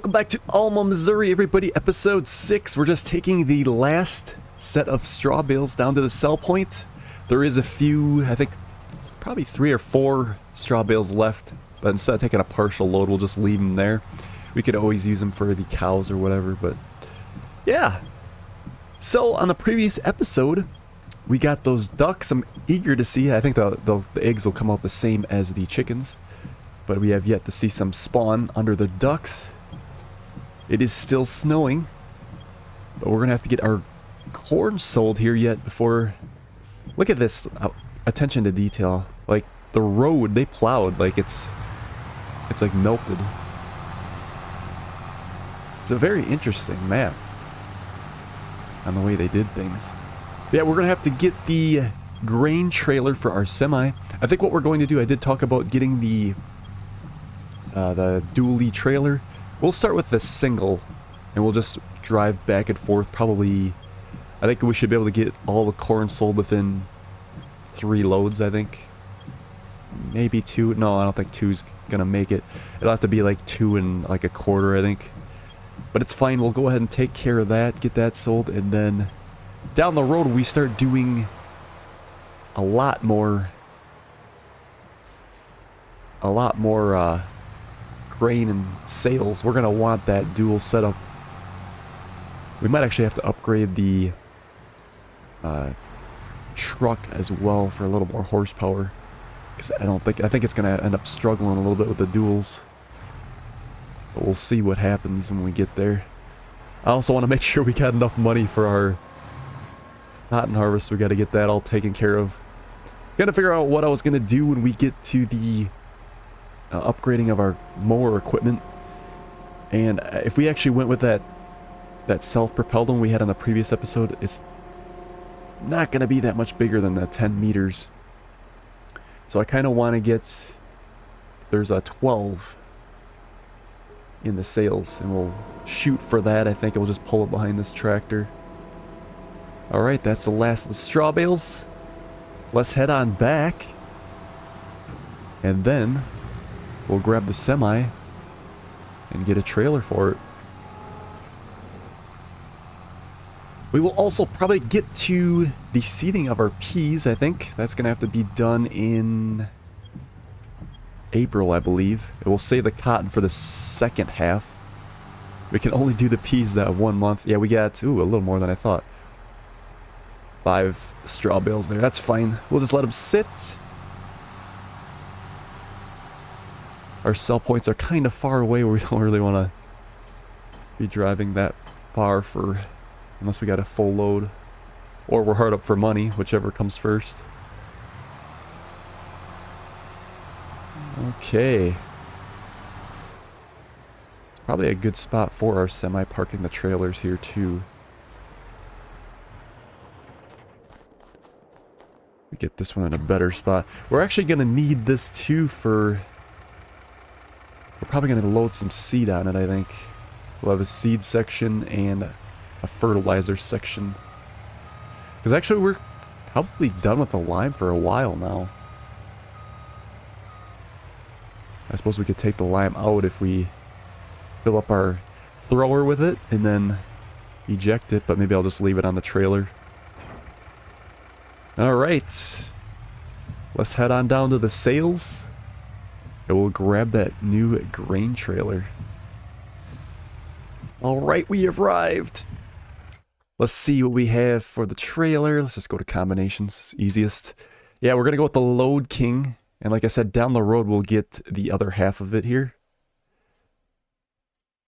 Welcome back to Alma, Missouri, everybody. Episode 6. We're just taking the last set of straw bales down to the sell point. There is a few, I think, probably 3 or 4 straw bales left. But instead of taking a partial load, we'll just leave them there. We could always use them for the cows or whatever, but yeah. So, on the previous episode, we got those ducks. I'm eager to see. I think the eggs will come out the same as the chickens. But we have yet to see some spawn under the ducks. It is still snowing. But we're going to have to get our corn sold here yet before... Look at this. Attention to detail. Like, the road, they plowed like it's like melted. It's a very interesting map on the way they did things. But yeah, we're going to have to get the grain trailer for our semi. I think what we're going to do, I did talk about getting the dually trailer. We'll start with the single, and we'll just drive back and forth. Probably, I think we should be able to get all the corn sold within 3 loads, I think. Maybe 2. No, I don't think 2's gonna make it. It'll have to be like 2 and like a quarter, I think. But it's fine. We'll go ahead and take care of that, get that sold, and then down the road we start doing a lot more grain and sales. We're gonna want that dual setup. We might actually have to upgrade the truck as well for a little more horsepower, because I think it's gonna end up struggling a little bit with the duals. But we'll see what happens when we get there. I also want to make sure we got enough money for our cotton harvest. We got to get that all taken care of. Got to figure out what I was gonna do when we get to the upgrading of our mower equipment. And if we actually went with that self-propelled one we had on the previous episode, it's not going to be that much bigger than the 10 meters. So I kind of want to get, there's a 12 in the sales, and we'll shoot for that. I think we'll just pull it behind this tractor. Alright, that's the last of the straw bales. Let's head on back, and then we'll grab the semi and get a trailer for it. We will also probably get to the seeding of our peas, I think. That's going to have to be done in April, I believe. It will save the cotton for the second half. We can only do the peas that 1 month. Yeah, we got, ooh, a little more than I thought. 5 straw bales there. That's fine. We'll just let them sit. Our sell points are kind of far away where we don't really want to be driving that far for, unless we got a full load, or we're hard up for money, whichever comes first. Okay. It's probably a good spot for our semi, parking the trailers here too. We get this one in a better spot. We're actually going to need this too for... We're probably going to load some seed on it, I think. We'll have a seed section and a fertilizer section. Because actually we're probably done with the lime for a while now. I suppose we could take the lime out if we fill up our thrower with it and then eject it, but maybe I'll just leave it on the trailer. Alright. Let's head on down to the sales. And we'll grab that new grain trailer. Alright, we arrived. Let's see what we have for the trailer. Let's just go to combinations. Easiest. Yeah, we're going to go with the Load King. And like I said, down the road we'll get the other half of it here.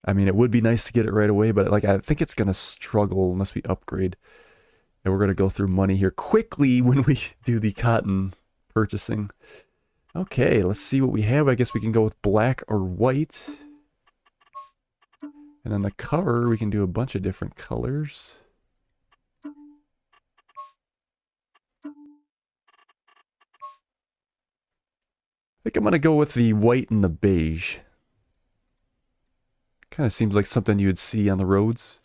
I mean, it would be nice to get it right away, but like I think it's going to struggle unless we upgrade. And we're going to go through money here quickly when we do the cotton purchasing. Okay, let's see what we have. I guess we can go with black or white. And then the cover, we can do a bunch of different colors. I think I'm going to go with the white and the beige. Kind of seems like something you would see on the roads.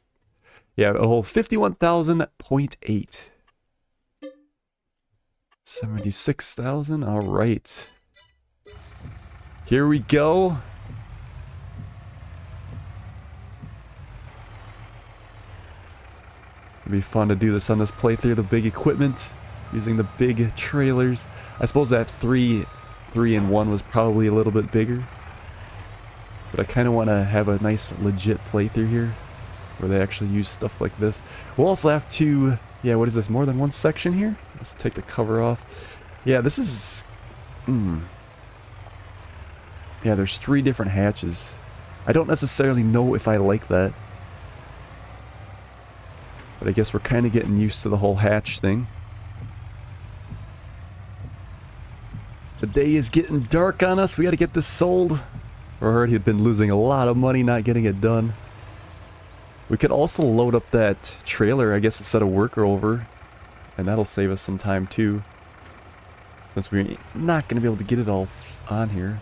Yeah, a whole 51,000.8. 76,000, all right. Here we go. It'd be fun to do this on this playthrough, the big equipment, using the big trailers. I suppose that 3-in-1 was probably a little bit bigger. But I kind of want to have a nice legit playthrough here, where they actually use stuff like this. We'll also have to, yeah, what is this, more than one section here? Let's take the cover off. Yeah, this is, yeah, there's 3 different hatches. I don't necessarily know if I like that. But I guess we're kind of getting used to the whole hatch thing. The day is getting dark on us. We got to get this sold. I heard he'd been losing a lot of money not getting it done. We could also load up that trailer, I guess, instead of worker over. And that'll save us some time too. Since we're not going to be able to get it all on here.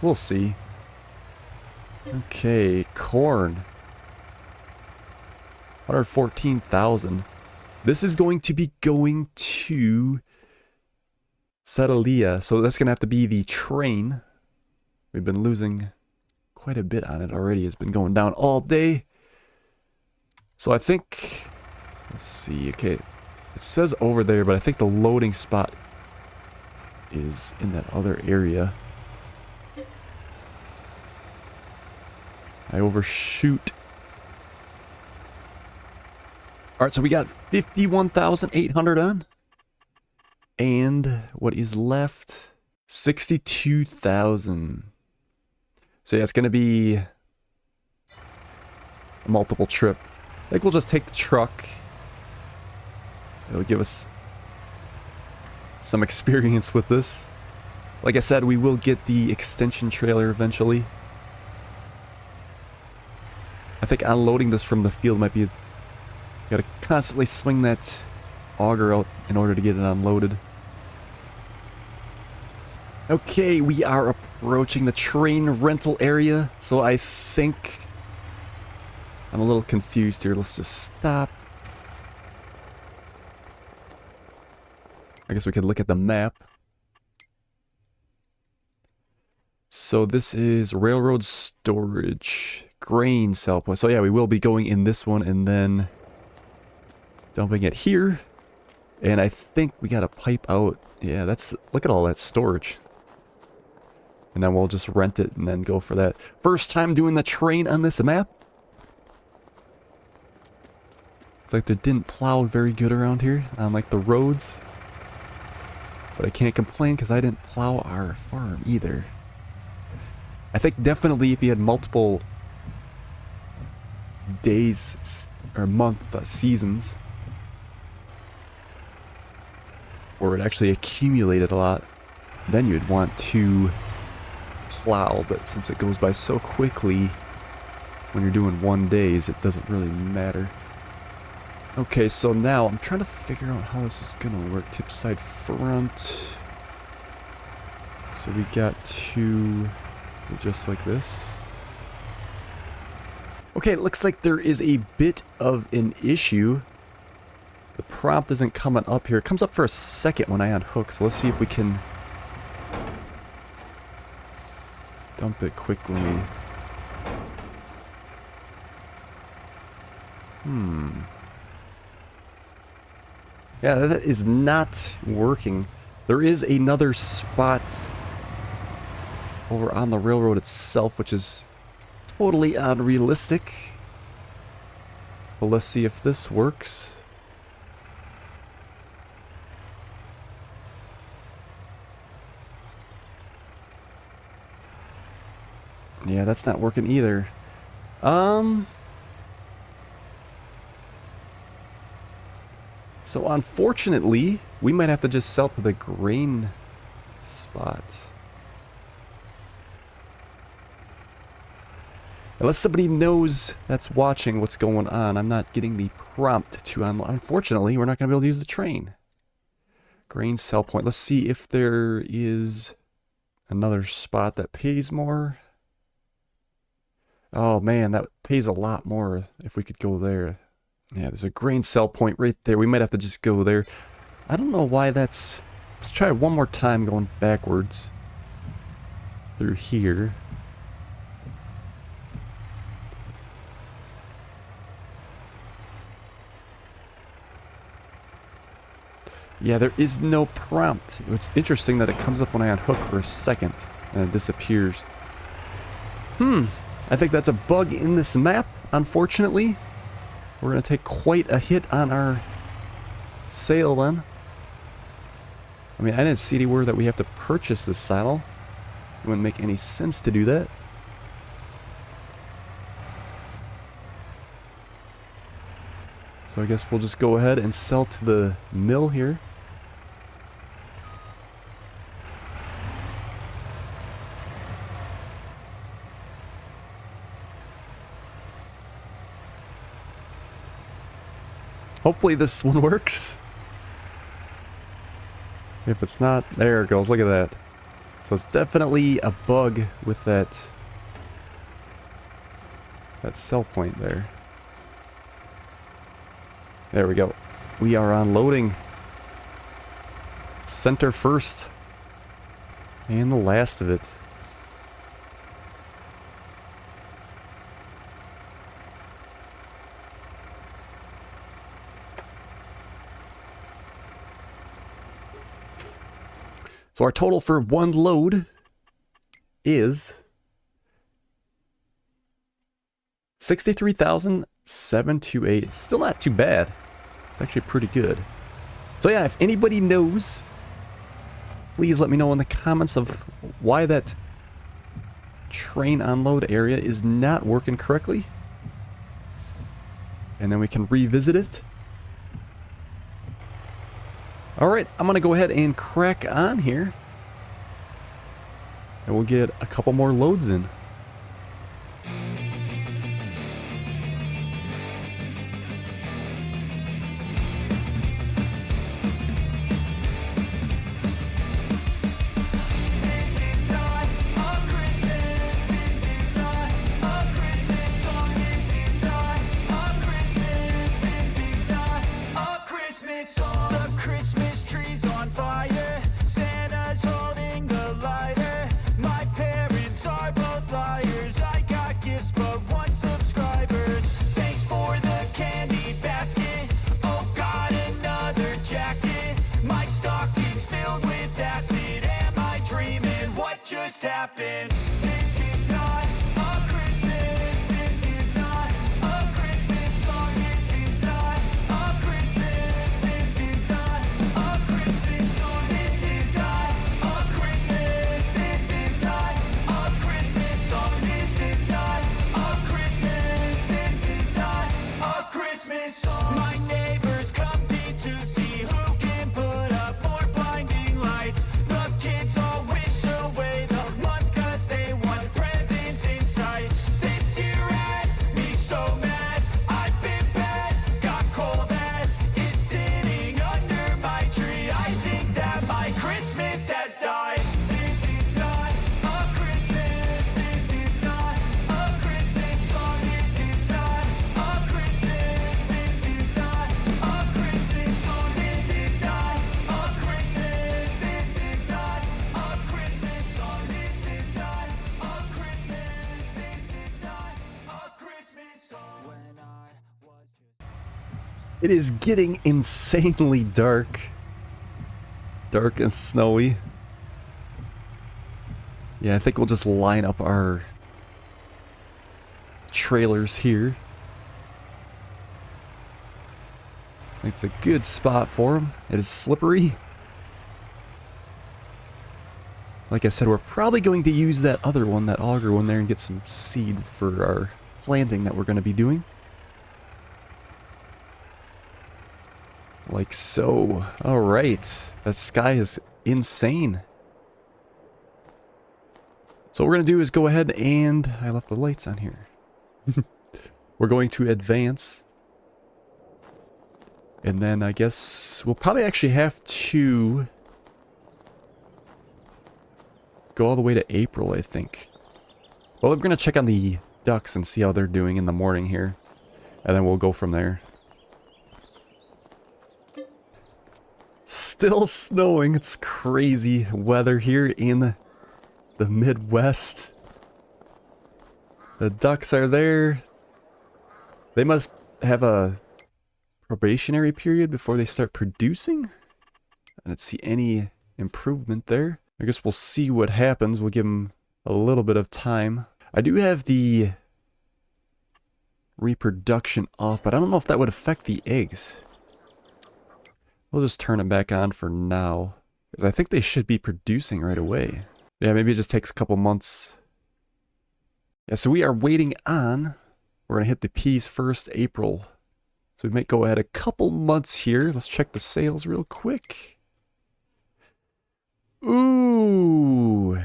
We'll see. Okay, corn. 114,000. This is going to be going to Sedalia, so that's going to have to be the train. We've been losing quite a bit on it already. It's been going down all day. So I think, let's see, okay, it says over there, but I think the loading spot is in that other area. I overshoot. Alright, so we got 51,800 on. And what is left? 62,000. So yeah, it's going to be a multiple trip. I think we'll just take the truck. It'll give us some experience with this. Like I said, we will get the extension trailer eventually. I think unloading this from the field might be... You gotta constantly swing that auger out in order to get it unloaded. Okay, we are approaching the train rental area, so I think... I'm a little confused here. Let's just stop. I guess we could look at the map. So this is railroad storage, grain sell point. So yeah, we will be going in this one and then dumping it here. And I think we got a pipe out. Yeah, that's, look at all that storage. And then we'll just rent it and then go for that. First time doing the train on this map. It's like they didn't plow very good around here on like the roads. But I can't complain because I didn't plow our farm either. I think definitely if you had multiple days or month seasons, or it actually accumulated a lot, then you'd want to plow. But since it goes by so quickly when you're doing 1 days, it doesn't really matter. Okay, so now I'm trying to figure out how this is gonna work. Tip side front. So we got to... Is it just like this? Okay, it looks like there is a bit of an issue. The prompt isn't coming up here. It comes up for a second when I unhook, so let's see if we can dump it quick when we... Yeah, that is not working. There is another spot over on the railroad itself, which is totally unrealistic. But let's see if this works. Yeah, that's not working either. So unfortunately, we might have to just sell to the grain spot. Unless somebody knows that's watching what's going on, I'm not getting the prompt to unlock. Unfortunately, we're not going to be able to use the train. Grain sell point. Let's see if there is another spot that pays more. Oh man, that pays a lot more if we could go there. Yeah, there's a grain sell point right there. We might have to just go there. I don't know why that's... Let's try it one more time going backwards. Through here. Yeah, there is no prompt. It's interesting that it comes up when I unhook for a second and it disappears. I think that's a bug in this map, unfortunately. We're going to take quite a hit on our sail then. I mean, I didn't see anywhere that we have to purchase this saddle. It wouldn't make any sense to do that. So I guess we'll just go ahead and sell to the mill here. Hopefully this one works. If it's not, there it goes, look at that. So it's definitely a bug with that sell point there. There we go. We are unloading. Center first. And the last of it. So our total for one load is 63,728. Still not too bad. It's actually pretty good. So yeah, if anybody knows, please let me know in the comments of why that train unload area is not working correctly. And then we can revisit it. Alright, I'm going to go ahead and crack on here. And we'll get a couple more loads in. Just happened. This is not a Christmas. This is not a Christmas song. This is not a Christmas. This is not a Christmas song. This is not a Christmas. This is not a Christmas song. This is not a Christmas. This is not a Christmas song. My neighbors compete to see who can put up more blinding lights. The kids all wish away the month 'cause they want presents in sight. This year had me so mad. I've been bad, got coal that is sitting under my tree. I think that my Christmas has died. This is not a Christmas. This is not a Christmas song. This is not a Christmas. This is not a Christmas song. This is not a Christmas. This is not a Christmas song. This is not a Christmas. This is not a Christmas song. When I was just It is getting insanely dark. Dark and snowy. Yeah, I think we'll just line up our trailers here. I think it's a good spot for them. It is slippery. Like I said, we're probably going to use that other one, that auger one there, and get some seed for our planting that we're going to be doing. Like so. Alright. That sky is insane. So what we're going to do is go ahead and... I left the lights on here. We're going to advance. And then I guess we'll probably actually have to go all the way to April, I think. Well, we're going to check on the ducks and see how they're doing in the morning here. And then we'll go from there. Still snowing. It's crazy weather here in the Midwest. The ducks are there. They must have a probationary period before they start producing. I didn't see any improvement there. I guess we'll see what happens. We'll give them a little bit of time. I do have the reproduction off, but I don't know if that would affect the eggs. We'll just turn it back on for now, because I think they should be producing right away. Yeah, maybe it just takes a couple months. Yeah, so we are waiting on, we're going to hit the peas first, April. So we might go ahead a couple months here. Let's check the sales real quick. Ooh,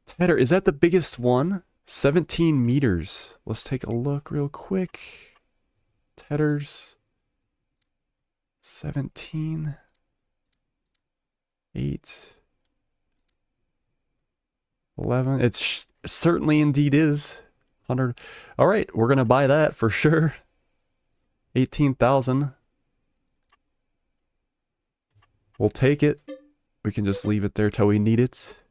Tedder, is that the biggest one? 17 meters. Let's take a look real quick. Tedders. 17. 8. 11. It certainly indeed is. 100. All right, we're going to buy that for sure. 18,000. We'll take it. We can just leave it there till we need it.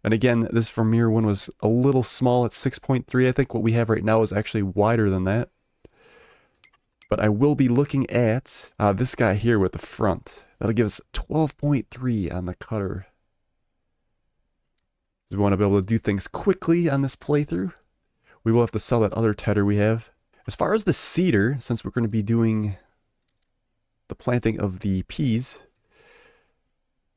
And again, this Vermeer one was a little small at 6.3. I think what we have right now is actually wider than that. But I will be looking at this guy here with the front. That'll give us 12.3 on the cutter. We want to be able to do things quickly on this playthrough. We will have to sell that other tedder we have. As far as the cedar, since we're going to be doing the planting of the peas,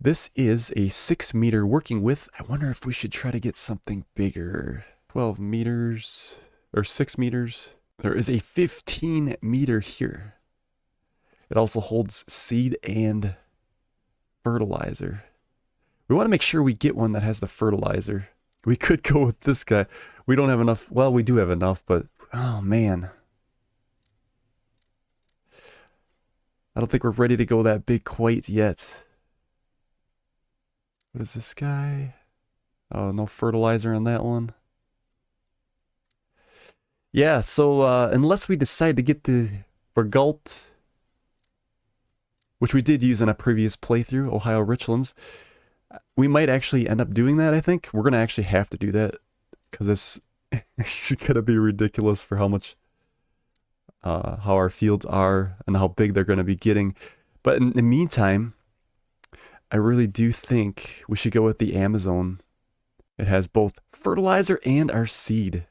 this is a 6 meter working width. I wonder if we should try to get something bigger. 12 meters or 6 meters. There is a 15 meter here. It also holds seed and fertilizer. We want to make sure we get one that has the fertilizer. We could go with this guy. We don't have enough. Well, we do have enough, but oh man. I don't think we're ready to go that big quite yet. What is this guy? Oh, no fertilizer on that one. Yeah, so unless we decide to get the Bergalt, which we did use in a previous playthrough, Ohio Richlands, we might actually end up doing that, I think. We're going to actually have to do that, because it's going to be ridiculous for how much, how our fields are and how big they're going to be getting. But in the meantime, I really do think we should go with the Amazon. It has both fertilizer and our seed.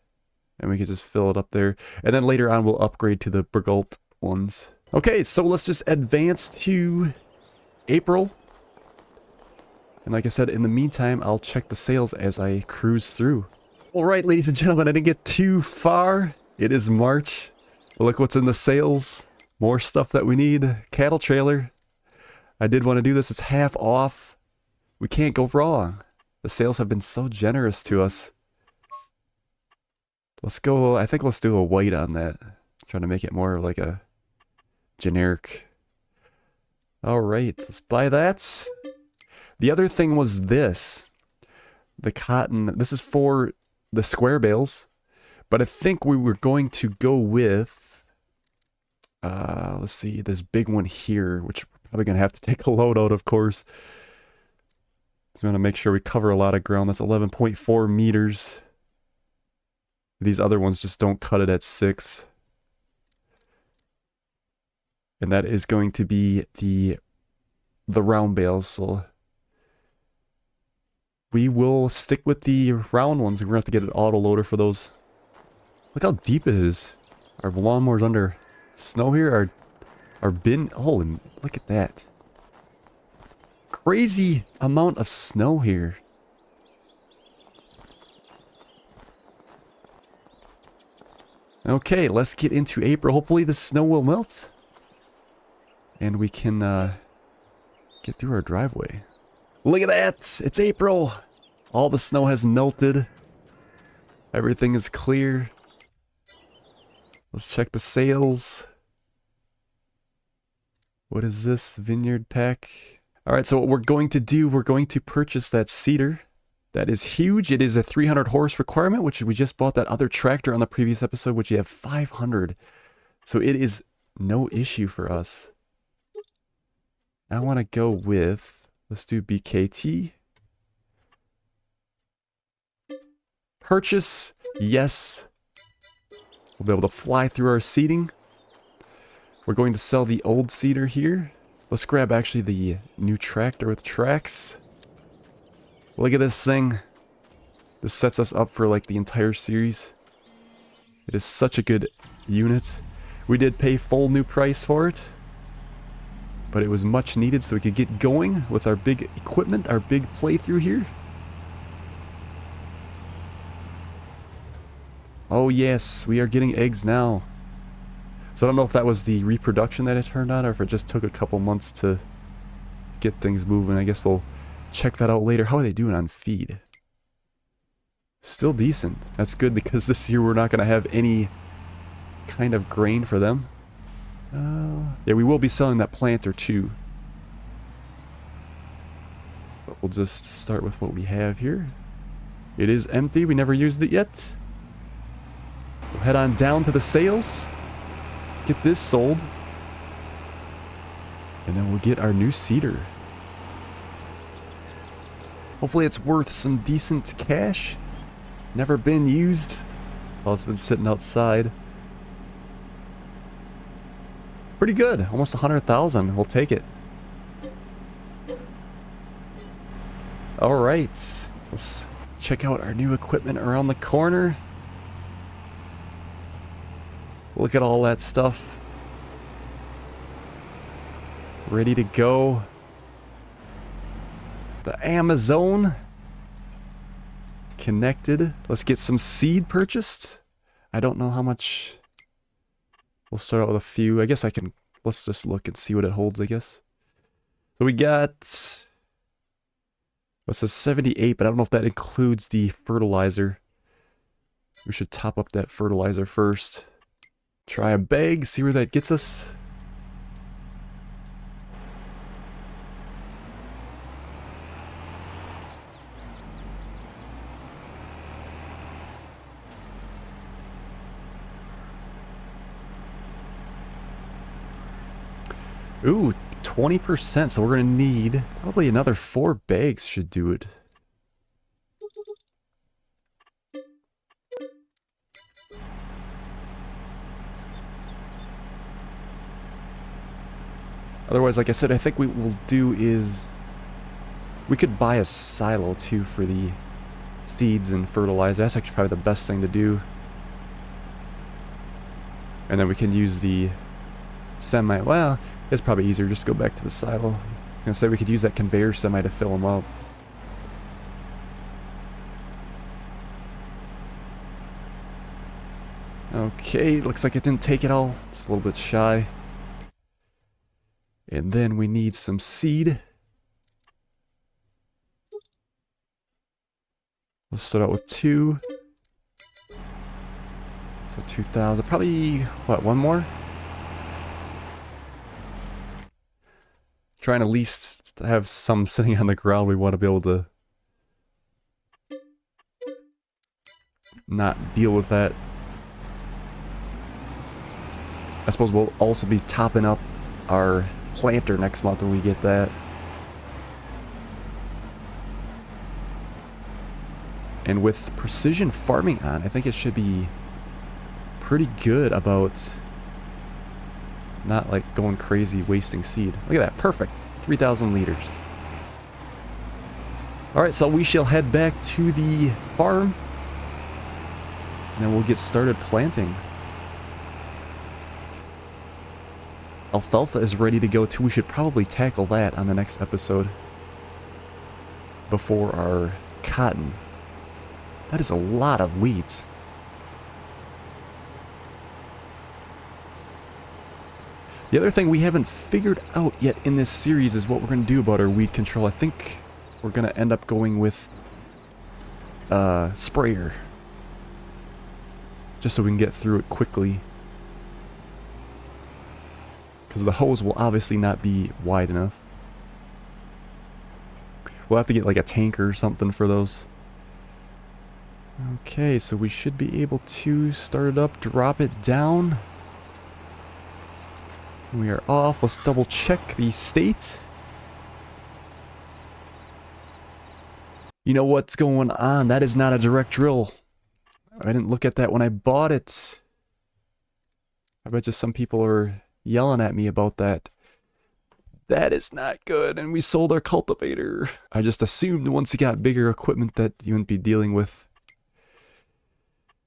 And we can just fill it up there. And then later on, we'll upgrade to the Bergalt ones. Okay, so let's just advance to April. And like I said, in the meantime, I'll check the sales as I cruise through. All right, ladies and gentlemen, I didn't get too far. It is March. Look what's in the sales. More stuff that we need. Cattle trailer. I did want to do this. It's half off. We can't go wrong. The sales have been so generous to us. Let's go, I think let's do a white on that. Trying to make it more like a generic. Alright, let's buy that. The other thing was this. The cotton, this is for the square bales. But I think we were going to go with, let's see, this big one here, which we're probably going to have to take a load out, of course. So we want to make sure we cover a lot of ground. That's 11.4 meters. These other ones just don't cut it at 6. And that is going to be the round bales, so we will stick with the round ones. We're going to have to get an auto loader for those. Look how deep it is. Our lawnmower's under snow here. Our bin, holy, look at that. Crazy amount of snow here. Okay, let's get into April. Hopefully the snow will melt. And we can get through our driveway. Look at that! It's April! All the snow has melted. Everything is clear. Let's check the sales. What is this? Vineyard pack. Alright, so what we're going to do, we're going to purchase that cedar. That is huge. It is a 300 horse requirement, which we just bought that other tractor on the previous episode, which you have 500. So it is no issue for us. I want to go with, let's do BKT. Purchase, yes. We'll be able to fly through our seating. We're going to sell the old cedar here. Let's grab actually the new tractor with tracks. Look at this thing. This sets us up for like the entire series. It is such a good unit. We did pay full new price for it, but it was much needed so we could get going with our big equipment, our big playthrough here. Oh yes, we are getting eggs now. So I don't know if that was the reproduction that it turned on or if it just took a couple months to get things moving. I guess we'll check that out later. How are they doing on feed? Still decent. That's good because this year we're not going to have any kind of grain for them. Yeah, we will be selling that planter too. But we'll just start with what we have here. It is empty. We never used it yet. We'll head on down to the sales. Get this sold. And then we'll get our new seeder. Hopefully it's worth some decent cash. Never been used. Well, it's been sitting outside. Pretty good. Almost 100,000. We'll take it. Alright. Let's check out our new equipment around the corner. Look at all that stuff. Ready to go. The Amazon. Connected. Let's get some seed purchased. I don't know how much. We'll start out with a few. I guess I can. Let's just look and see what it holds, I guess. So we got. It says 78, but I don't know if that includes the fertilizer. We should top up that fertilizer first. Try a bag, see where that gets us. Ooh, 20%, so we're gonna need probably another 4 bags should do it. Otherwise, like I said, I think what we'll do is we could buy a silo too for the seeds and fertilizer. That's actually probably the best thing to do. And then we can use the semi. Well, it's probably easier just to go back to the silo. I was gonna say we could use that conveyor semi to fill them up. Okay, looks like it didn't take it all. It's a little bit shy. And then we need some seed. We'll start out with 2. So 2,000. Probably, what, one more? Trying at least to have some sitting on the ground. We want to be able to not deal with that. I suppose we'll also be topping up our planter next month when we get that. And with precision farming on, I think it should be pretty good about not like going crazy wasting seed. Look at that, perfect. 3,000 liters. Alright, so we shall head back to the farm and then we'll get started planting. Alfalfa is ready to go too. We should probably tackle that on the next episode before our cotton. That is a lot of wheat. The other thing we haven't figured out yet in this series is what we're going to do about our weed control. I think we're going to end up going with sprayer. Just so we can get through it quickly. Because the hose will obviously not be wide enough. We'll have to get like a tanker or something for those. Okay, so we should be able to start it up, drop it down. We are off. Let's double check the state. You know what's going on? That is not a direct drill. I didn't look at that when I bought it. I bet you some people are yelling at me about that. That is not good, and we sold our cultivator. I just assumed once you got bigger equipment that you wouldn't be dealing with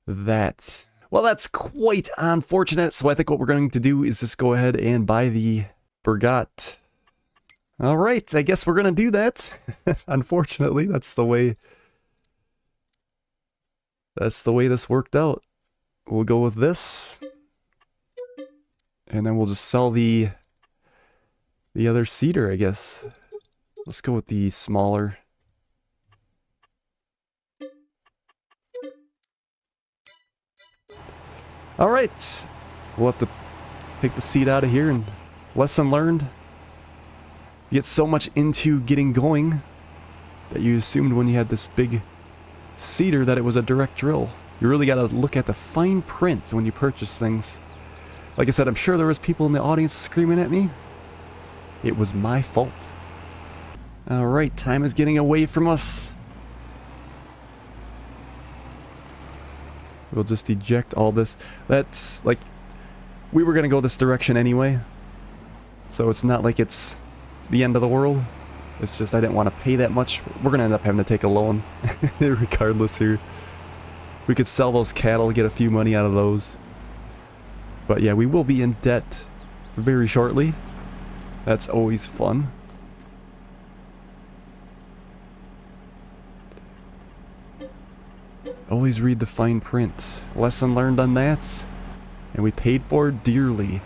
that. Well, that's quite unfortunate, so I think what we're going to do is just go ahead and buy the Bergot. Alright, I guess we're going to do that. Unfortunately, that's the way this worked out. We'll go with this. And then we'll just sell the other cedar, I guess. Let's go with the smaller. Alright. We'll have to take the seed out of here, and lesson learned. You get so much into getting going that you assumed when you had this big cedar that it was a direct drill. You really got to look at the fine print when you purchase things. Like I said, I'm sure there was people in the audience screaming at me. It was my fault. Alright, time is getting away from us. We'll just eject all this. That's like, we were going to go this direction anyway. So it's not like it's the end of the world. It's just I didn't want to pay that much. We're going to end up having to take a loan regardless here. We could sell those cattle, get a few money out of those. But yeah, we will be in debt very shortly. That's always fun. Always read the fine print. Lesson learned on that. And we paid for it dearly.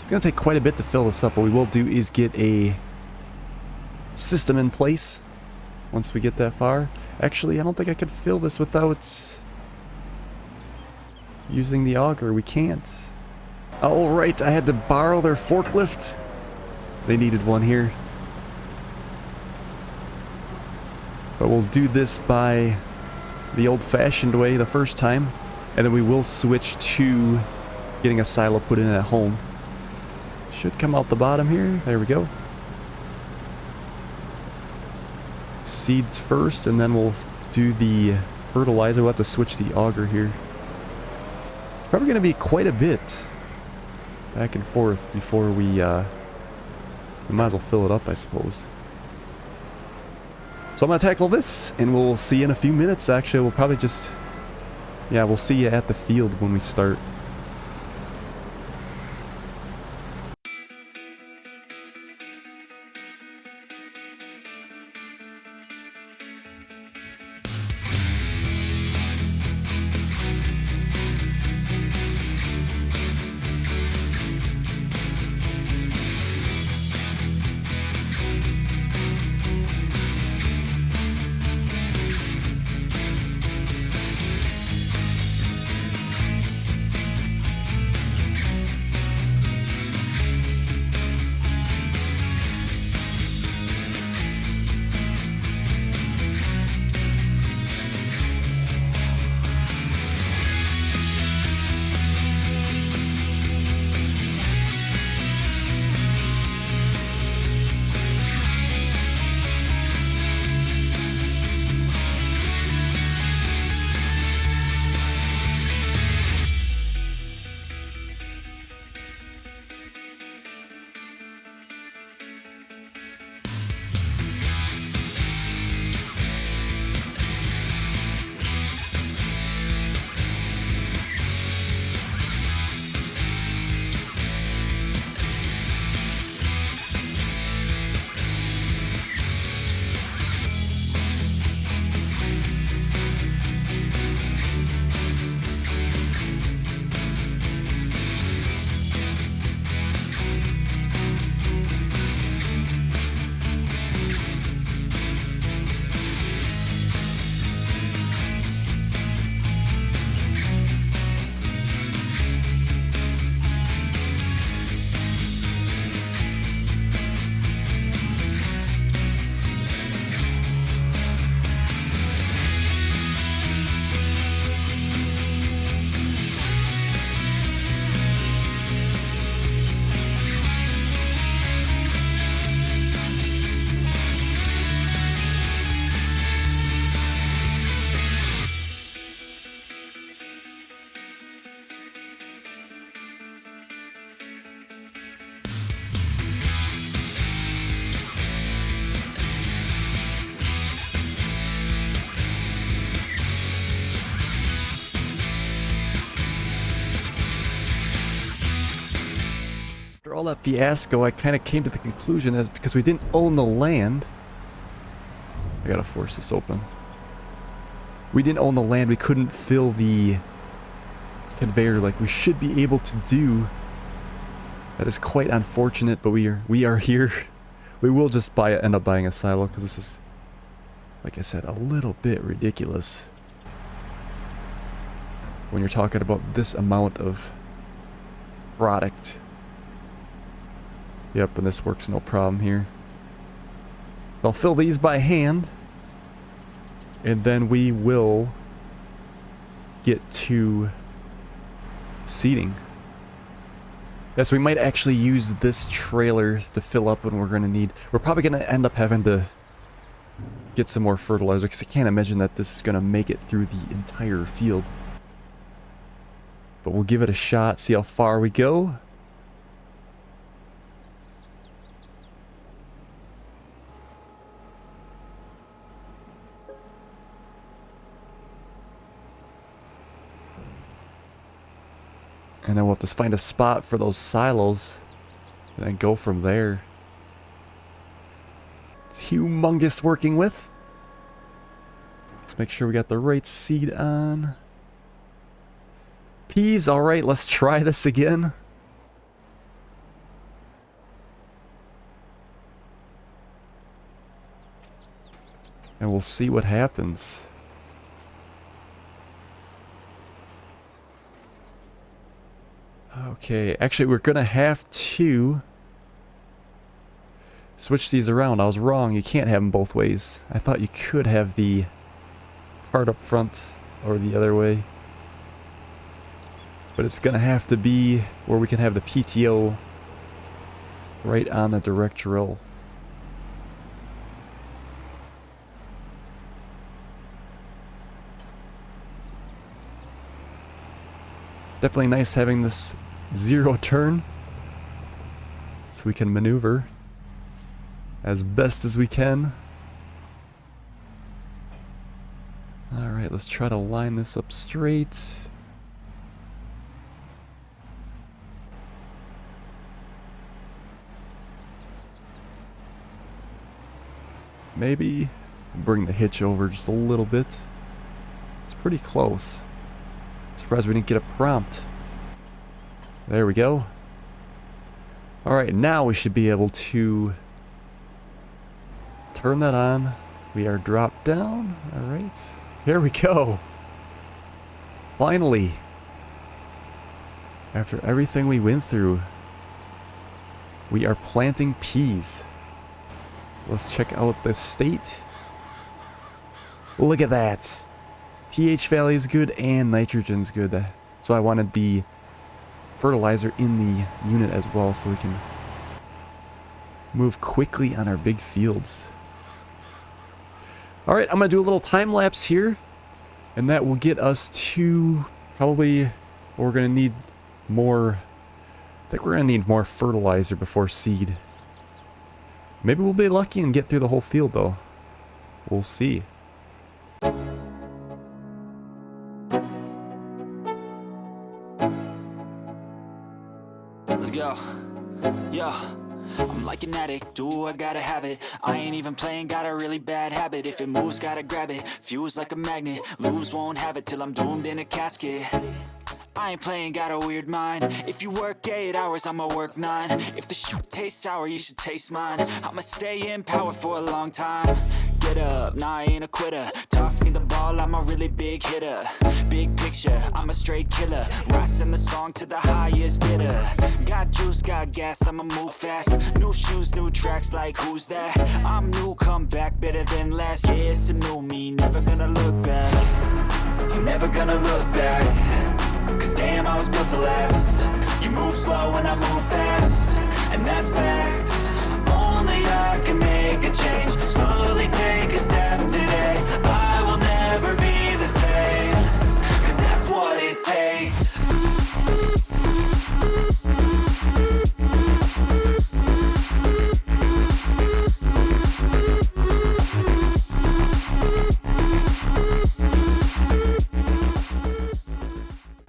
It's going to take quite a bit to fill this up. What we will do is get a system in place once we get that far. Actually, I don't think I could fill this without using the auger. We can't. Alright, I had to borrow their forklift. They needed one here. But we'll do this by the old-fashioned way the first time. And then we will switch to getting a silo put in at home. Should come out the bottom here. There we go. Seeds first, and then we'll do the fertilizer. We'll have to switch the auger here. It's probably going to be quite a bit back and forth before we might as well fill it up, I suppose. So I'm going to tackle this, and we'll see you in a few minutes. Actually, we'll probably just... yeah, we'll see you at the field when we start. all that fiasco, I kind of came to the conclusion that because we didn't own the land... I gotta force this open. We didn't own the land, we couldn't fill the conveyor like we should be able to do. That is quite unfortunate, but we are here. We will just end up buying a silo because this is, like I said, a little bit ridiculous. When you're talking about this amount of product. Yep, and this works no problem here. I'll fill these by hand, and then we will get to seating. Yes, we might actually use this trailer to fill up when we're going to need... We're probably going to end up having to get some more fertilizer, because I can't imagine that this is going to make it through the entire field. But we'll give it a shot, see how far we go. And then we'll have to find a spot for those silos and then go from there. It's humongous working with. Let's make sure we got the right seed on. Peas, alright, let's try this again. And we'll see what happens. Okay, actually we're gonna have to switch these around. I was wrong, you can't have them both ways. I thought you could have the cart up front or the other way. But it's gonna have to be where we can have the PTO right on the direct drill. Definitely nice having this zero turn so we can maneuver as best as we can. Alright, let's try to line this up straight. Maybe bring the hitch over just a little bit. It's pretty close. Surprised we didn't get a prompt. There we go. Alright, now we should be able to turn that on. We are dropped down. Alright. Here we go. Finally. After everything we went through, we are planting peas. Let's check out the state. Look at that. pH value is good and nitrogen's good. So I wanted the fertilizer in the unit as well so we can move quickly on our big fields. Alright, I'm going to do a little time lapse here. And that will get us to probably, we're going to need more, I think we're going to need more fertilizer before seed. Maybe we'll be lucky and get through the whole field though. We'll see. Let's go. Yo, I'm like an addict, do I gotta have it. I ain't even playing, got a really bad habit. If it moves, gotta grab it, fuse like a magnet. Lose, won't have it till I'm doomed in a casket. I ain't playing, got a weird mind. If you work 8 hours, I'ma work 9. If the shoot tastes sour, you should taste mine. I'ma stay in power for a long time. Get up, nah, I ain't a quitter. Toss me the ball, I'm a really big hitter. Big picture, I'm a straight killer. Rising the song to the highest bidder. Got juice, got gas, I'ma move fast. New shoes, new tracks, like who's that? I'm new, come back, better than last. Yeah, it's a new me, never gonna look back. You're never gonna look back. Cause damn, I was built to last. You move slow and I move fast. And that's facts. Only I can make a change. Slowly take a step today. I will never be the same. Cause that's what it takes.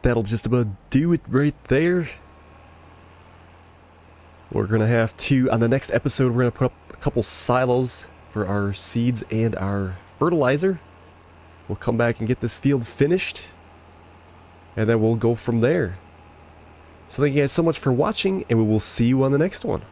That'll just about do it right there. We're going to have to, on the next episode, we're going to put up a couple silos for our seeds and our fertilizer. We'll come back and get this field finished, and then we'll go from there. So thank you guys so much for watching, and we will see you on the next one.